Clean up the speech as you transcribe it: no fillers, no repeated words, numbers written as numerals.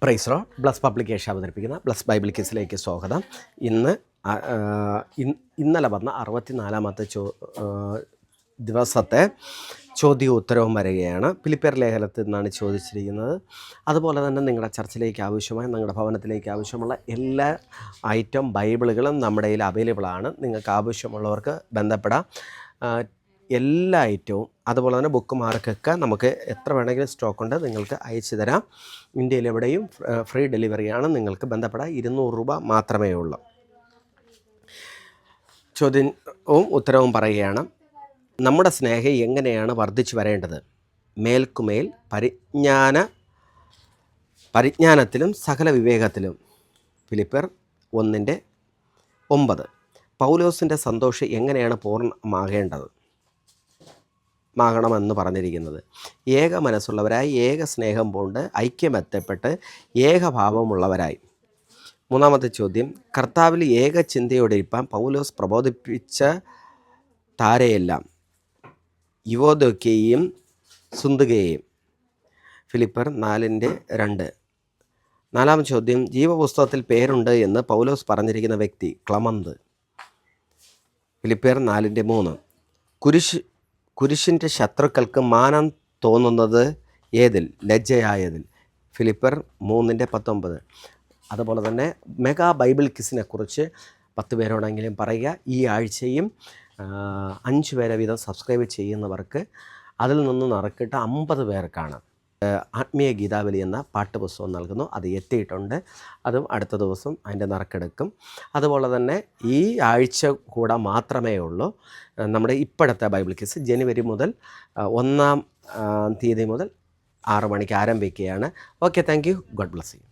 Price lord. Bless publication അവതരിപ്പിക്കുന്ന bless bible കിസിലേക്ക് സ്വാഗതം. ഇന്നലെ വന്ന 64-ാമത്തെ ദിവസത്തെ ചോദ്യവും ഉത്തരവും വരികയാണ്. ഫിലിപ്പിയർ ലേഖനത്തിൽ നിന്നാണ് ചോദിച്ചിരിക്കുന്നത്. അതുപോലെ തന്നെ നിങ്ങളുടെ ചർച്ചിലേക്ക് ആവശ്യമായ, നിങ്ങളുടെ ഭവനത്തിലേക്ക് ആവശ്യമുള്ള എല്ലാ ഐറ്റം ബൈബിളുകളും നമ്മുടെ കയ്യിൽ അവൈലബിളാണ്. നിങ്ങൾക്ക് ആവശ്യമുള്ളവർക്ക് ബന്ധപ്പെടാം. എല്ലാ ഐറ്റവും, അതുപോലെ തന്നെ ബുക്ക് മാർക്കൊക്കെ നമുക്ക് എത്ര വേണമെങ്കിലും സ്റ്റോക്കുണ്ട്, നിങ്ങൾക്ക് അയച്ചു തരാം. ഇന്ത്യയിൽ എവിടെയും ഫ്രീ ഡെലിവറിയാണ്. നിങ്ങൾക്ക് ബന്ധപ്പെടാൻ 200 രൂപ മാത്രമേ ഉള്ളൂ. ചോദ്യവും ഉത്തരവും പറയുകയാണ്. നമ്മുടെ സ്നേഹം എങ്ങനെയാണ് വർദ്ധിച്ചു വരേണ്ടത്? മേൽക്കുമേൽ പരിജ്ഞാനത്തിലും സകല വിവേകത്തിലും. ഫിലിപ്പിയർ 1:9. പൗലോസിൻ്റെ സന്തോഷം എങ്ങനെയാണ് പൂർണ്ണമാകണമെന്ന് പറഞ്ഞിരിക്കുന്നത്? ഏക മനസ്സുള്ളവരായി, ഏക സ്നേഹം പൂണ്ട്, ഐക്യമെത്തപ്പെട്ട്, ഏകഭാവമുള്ളവരായി. മൂന്നാമത്തെ ചോദ്യം, കർത്താവിൽ ഏക ചിന്തയോടെ ഇരിപ്പാൻ പൗലോസ് പ്രബോധിപ്പിച്ച താരയെല്ലാം, യുവോദോക്കെയും സുന്തുകയെയും. ഫിലിപ്പിയർ 4:2. നാലാമത്തെ ചോദ്യം, ജീവപുസ്തകത്തിൽ പേരുണ്ട് എന്ന് പൗലോസ് പറഞ്ഞിരിക്കുന്ന വ്യക്തി ക്ലമന്ത്. ഫിലിപ്പിയർ 4:3. കുരിശിൻ്റെ ശത്രുക്കൾക്ക് മാനം തോന്നുന്നത് ഏതിൽ? ലജ്ജയായതിൽ. ഫിലിപ്പിയർ 3:19. അതുപോലെ തന്നെ മെഗാ ബൈബിൾ കിസിനെ കുറിച്ച് 10 പേരോടെങ്കിലും പറയുക. ഈ ആഴ്ചയും 5 പേരെ വീതം സബ്സ്ക്രൈബ് ചെയ്യുന്നവർക്ക് അതിൽ നിന്ന് നറുക്കിട്ട് 50 പേർക്കാണ് ആത്മീയ ഗീതാവലി എന്ന പാട്ടുപുസ്തകം നൽകുന്നു. അത് എത്തിയിട്ടുണ്ട്. അതും അടുത്ത ദിവസം അതിൻ്റെ നറുക്കെടുക്കും. അതുപോലെ തന്നെ ഈ ആഴ്ച കൂടെ മാത്രമേ ഉള്ളൂ നമ്മുടെ ഇപ്പോഴത്തെ ബൈബിൾ കിസ്. ജനുവരി മുതൽ 1-ാം തീയതി മുതൽ 6 മണിക്ക് ആരംഭിക്കുകയാണ്. Okay, thank you. God bless you.